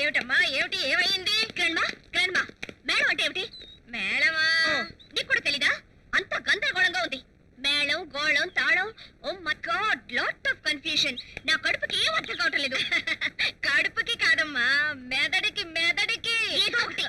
ఏమిటమ్మా ఏమిటి ఏమైంది? గ్రాండ్మా గ్రాండ్మా మేడం అంటే ఏమిటి? మేడమా నీకు కూడా తెలీదా? అంత గందరగోళంగా ఉంది. మేళం గోళం తాళం. Oh my god, lot of confusion. నా కడుపుకి ఏం అర్థం కావటం లేదు. కడుపుకి కాదమ్మా, మెదడుకి మెదడుకి ఏదో ఒకటి.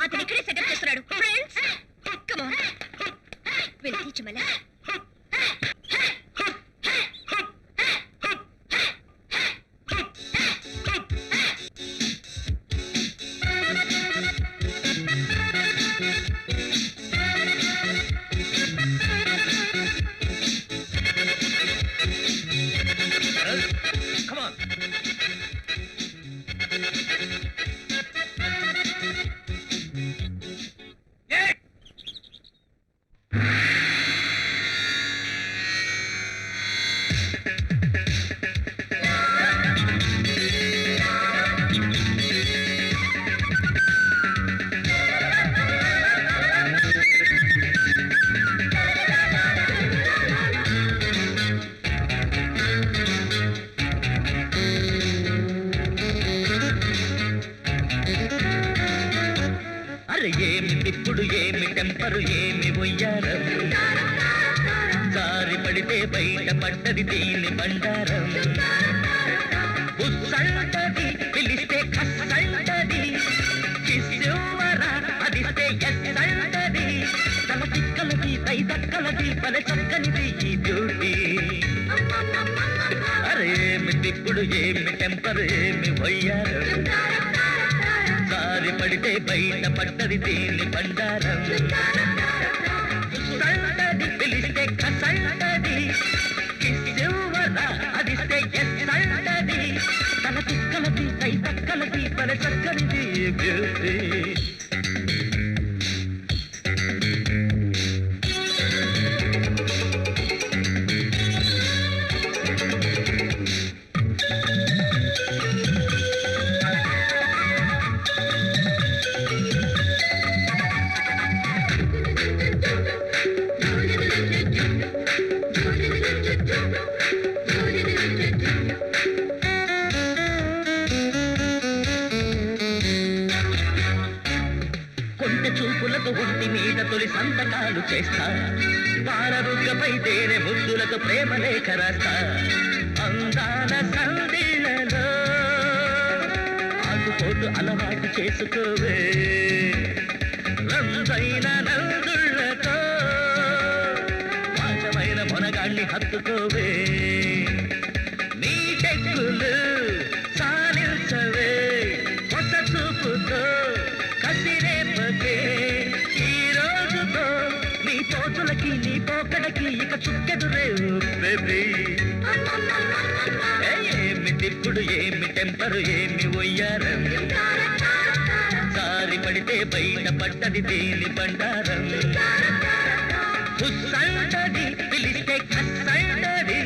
అతను ఇక్కడే సెటప్ చేస్తున్నాడు. Friends come on, will teach మళ్ళీ. ఇప్పుడు ఏమి టెంపరు ఏమి ఒయ్యారం, జారి పడితే బయట పడ్డది దీని బండారం. ఉస్సంటది పిలిస్తే కస్సంటది, కిస్సువరా అదిస్తే ఎస్సంటది. తల తిక్కలది దై దక్కలది పలె చక్కనిది ఈ బ్యూటీ. అరే ఏమిటి ఇప్పుడు ఏమి టెంపరు ఏమి ఒయ్యారం, జారి పడితే బయట పడ్డది దీని బండారం. సంటది పిలిస్తే కసంటది, కిస్సువరా అదిస్తే ఎస్సంటది. తల తిక్కలది దై దక్కలది పలె చక్కనిది బ్యూటీ. చూపులతో ఒంటి మీద తొలి సంతకాలు చేస్తా, పాలరుగ్గపై తేనె ముద్దులతో ప్రేమ లేఖ రాస్తా. అందాల సందిళ్ళలో ఆకుపోటు అలవాటు చేసుకోవే, రంజైన నందుళ్ళతో వాచమైన మొనగాళ్ళని హత్తుకోవే. నీ టెక్కులు సానిల్చవే కొత్త చూపుతో కసిరేపకే. ఈ రోజుతో నీ పోతులకి నీ పోకడకి ఇక చుక్కెదురే బేబీ. ఏమిటిప్పుడు ఏమి టెంపరు ఏమి ఒయ్యారం, సారి పడితే బయట పడ్డది దీని బండారం. ఉస్సంటది పిలిస్తే కస్సంటది,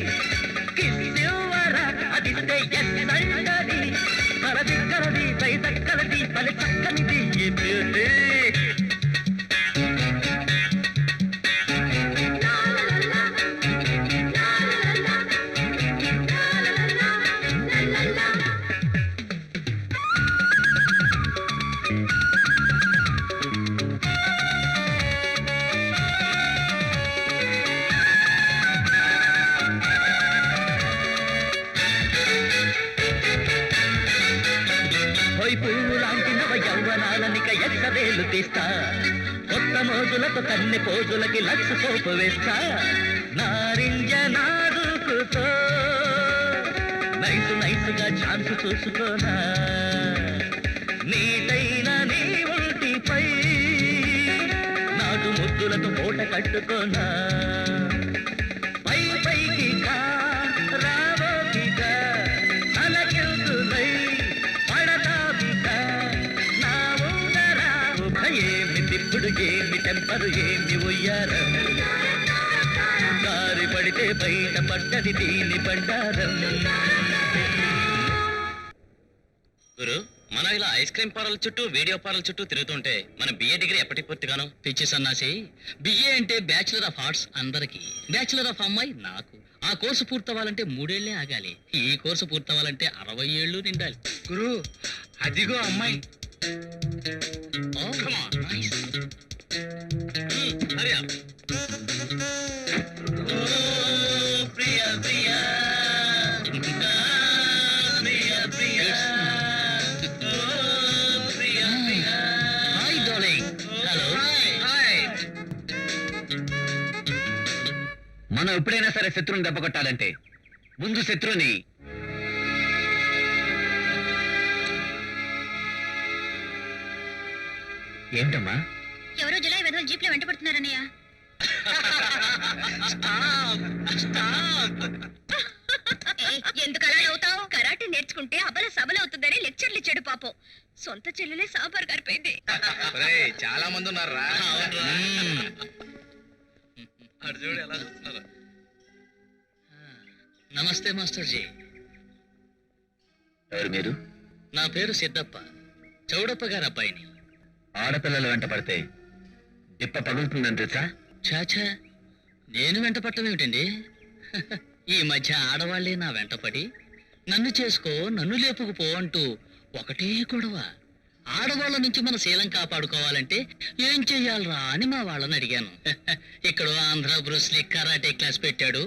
కిస్సువరా అదిస్తే ఎస్సంటది. కలది దై దక్కలది పలె చక్కనిది ఈ బ్యూటీ. పువ్వు లాంటి నవ యౌవనాలనిక ఎక్కవేలు తీస్తా, కొత్త మోజులతో కన్నె పోజులకి లక్ష సోపు వేస్తా. నారింజ నాదుకుతో నైసు నైసుగా ఛాన్స్ చూసుకోనా, నీటైన నీ ఒంటిపై నాటు ముద్దులతో మూట కట్టుకోనా. పై పైకి కా రావోకిగా అలకెళ్తులై ఏమిటిప్పుడు ఏమి టెంపరు ఏమి ఒయ్యారం, జారి పడితే బయట పడ్డది దీని బండారం. గురు మనం ఇలా ఐస్ క్రీమ్ పార్లర్ చుట్టూ వీడియో పార్లర్ చుట్టూ తిరుగుతుంటే మన బిఏ డిగ్రీ ఎప్పటికి పూర్తిగాను? పిచ్చి సన్నాసి, బిఏ అంటే బ్యాచులర్ ఆఫ్ ఆర్ట్స్ అందరికి, బ్యాచులర్ ఆఫ్ అమ్మాయి నాకు. ఆ కోర్సు పూర్తవ్వాలంటే 3 ఏళ్లే ఆగాలి. ఈ కోర్సు పూర్తవ్వాలంటే 60 ఏళ్ళు నిండాలి. గురు, అదిగో అమ్మాయి. Oh, come on, nice. Hurry up. ఓ ప్రియా ప్రియా ప్రియా ప్రియా ఓ ప్రియా ప్రియా. Hi, darling. Hello. హాయ్. మనం ఎప్పుడైనా సరే శత్రువుని దెబ్బ కొట్టాలంటే ముందు శత్రువుని ఏంటమ్మా? ఎవరో జులై వెధవలు జీప్ లో వెంట పడుతున్నారన్నయ్య. ఎందుకు అలా అవుతావు? కరాటే నేర్చుకుంటే అబల సబలవుతుందని లెక్చర్లు ఇచ్చాడు పాపం. సొంత చెల్లెలే సాంబార్ గారిపోయింది. చాలా మంది ఉన్నారా? అటు చూడు ఎలా చూస్తున్నారు. నమస్తే మాస్టర్ జీ. ఎవరు మీరు? నా పేరు సిద్ధప్ప, చౌడప్ప గారి అబ్బాయిని. ఆడపిల్లలు వెంట పడితే డిప్ప పగులుతుందని తెలుసా? చాచా, నేను వెంట పట్టమేమిటండి? ఈ మధ్య ఆడవాళ్లే నా వెంటపడి నన్ను చేసుకో, నన్ను లేపుకుపో అంటూ ఒకటే గొడవ. ఆడవాళ్ళ నుంచి మన శీలం కాపాడుకోవాలంటే ఏం చెయ్యాలరా అని మా వాళ్ళని అడిగాను. ఇక్కడ ఆంధ్ర బ్రూస్లీ కరాటే క్లాస్ పెట్టాడు.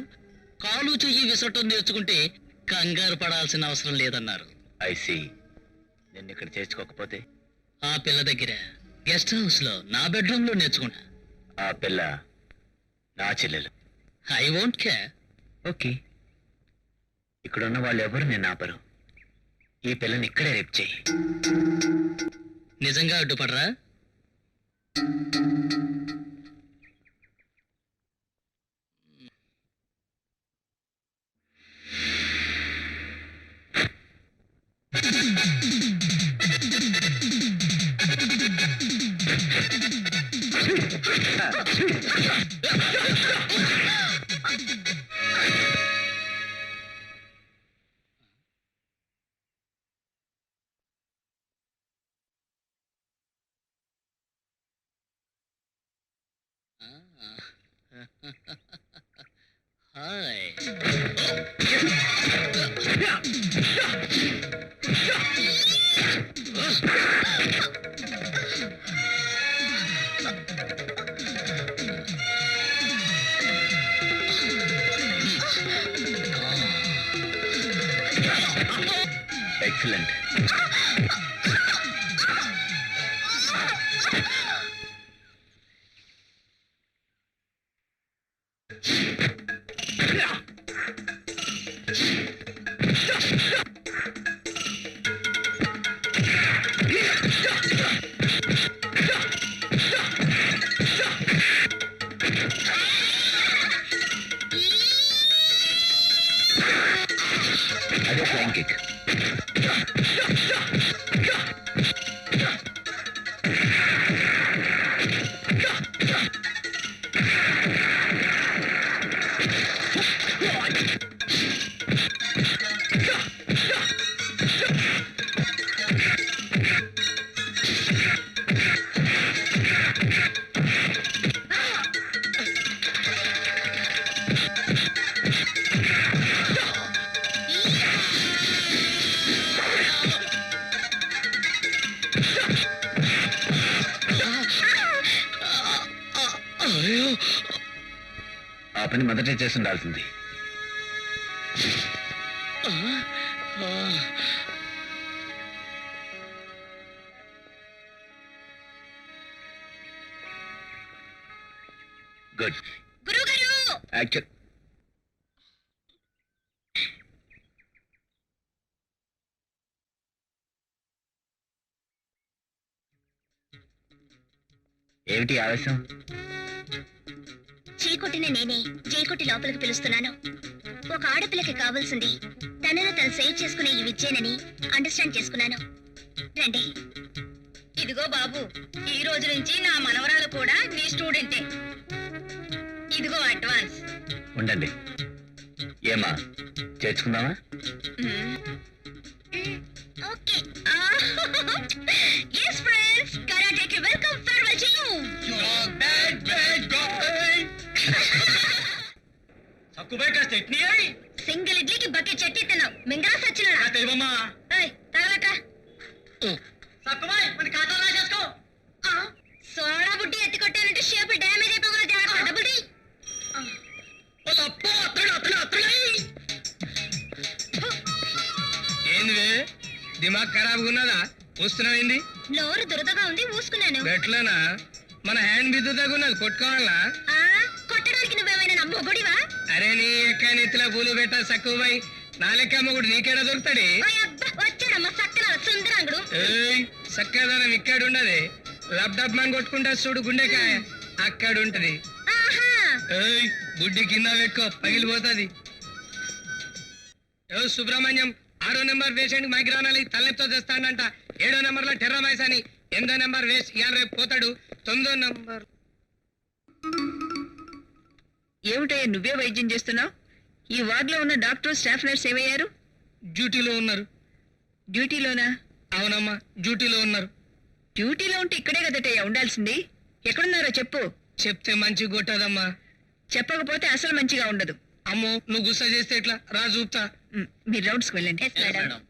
కాలు చెయ్యి విసరటం నేర్చుకుంటే కంగారు పడాల్సిన అవసరం లేదన్నారు. ఐసి, నిన్ను ఇక్కడ చేర్చుకోకపోతే? ఆ పిల్ల దగ్గర గెస్ట్ హౌస్ లో నా బెడ్రూమ్ లో నేర్చుకున్నా. ఆ పిల్ల నా చెల్లెలు. I won't care. ఓకే, ఇక్కడున్న వాళ్ళు ఎవరు నేను ఆపరు. ఈ పిల్లని ఇక్కడే రేపు చెయ్యి. నిజంగా అడ్డుపడరా? హాయ్. ఎక్సలెంట్. అదే ఫ్లైంగ్ కిక్. ఆ పని మొదటే చేసి ఉండాల్సింది. గుడ్. గురువుగారు, యాక్చువల్ ఏమిటి ఆవేశం? చీకొట్టిన నేనే జైకొట్టి లోపలికి పిలుస్తున్నాను. ఒక ఆడపిల్లకి కావాల్సింది తనను తను సేవ్ చేసుకునే ఈ విద్యేనని అండర్స్టాండ్ చేసుకున్నాను. రండి. ఇదిగో బాబు, ఈ రోజు నుంచి నా మనవరాలు కూడా నీ స్టూడెంటే. ఇదిగో అడ్వాన్స్. ఉండండి. ఏమా, చేర్చుకుందామా? ఓకే. సక్కుబాయ్ కాస్త చట్నీ అయ్యి సింగిల్ ఇడ్లీకి బకెట్ చట్నీ తిన్నావు మింగరా సచ్చినాడా తెలవమ్మా తగలక సక్కుబాయ్ మన ఖాతా రాసేసుకో సోడా బుడ్డి ఎత్తి కొట్టానంటే షేప్ డ్యామేజ్ అయిపోకుండా జాగ్రత్త డబ్బులు తీ. ఏంది దిమాగ్ ఖరాబ్ ఉన్నదా వస్తున్నాయింది నోరు దురదగా ఉంది ఊసుకున్నాను ఎట్లనా మన హ్యాండ్ బిద్దుదాగా ఉన్నది కొట్టుకోవాలా ఆ, కొట్టడానికి నువ్వేమైనా నా మొగుడివా అరే నీ ఎక్క నెత్తిలో పూలు పెట్టా సక్కుబాయ్ నా లెక్క మొగుడు నీకేడా దొరుకుతాడే ఓయ్ అబ్బా వచ్చాడమ్మా సక్కన సుందరాంగుడు ఏయ్ చక్కదనం ఇక్కడ ఉండదు లబ్డబ్ మని కొట్టుకుంటా చూడు గుండెకాయ అక్కడ ఉంటది ఆహా ఏయ్ బుడ్డి కింద పెట్టుకో పగిలిపోతుంది ఏ సుబ్రహ్మణ్యం 6వ నెంబర్ పేషెంట్ మైగ్రానాలి తలనొప్పితో తెస్తానంట 7వ నెంబర్ లో టెర్రమైస్ అని 8వ నెంబర్ వేస్ట్ ఇవాళ రేపు పోతాడు 9వ నెంబర్ ఏమిటయ్యా నువ్వే వైద్యం చేస్తున్నావు? ఈ వార్డులో ఉన్న డాక్టర్ స్టాఫ్ నర్స్ ఏమయ్యారు? డ్యూటీలో ఉన్నారు డ్యూటీలోనా? అవునమ్మా డ్యూటీలో ఉన్నారు డ్యూటీలో ఉంటే ఇక్కడే కదటయ్యా ఉండాల్సింది. ఎక్కడున్నారో చెప్పు. చెప్తే మంచి కొట్టదమ్మా చెప్పకపోతే అసలు మంచిగా ఉండదు. అమ్మో నువ్వు గుస్సా చేస్తే ఎట్లా రా చూపుతా మీరు రౌండ్స్కి వెళ్ళండి. Yes madam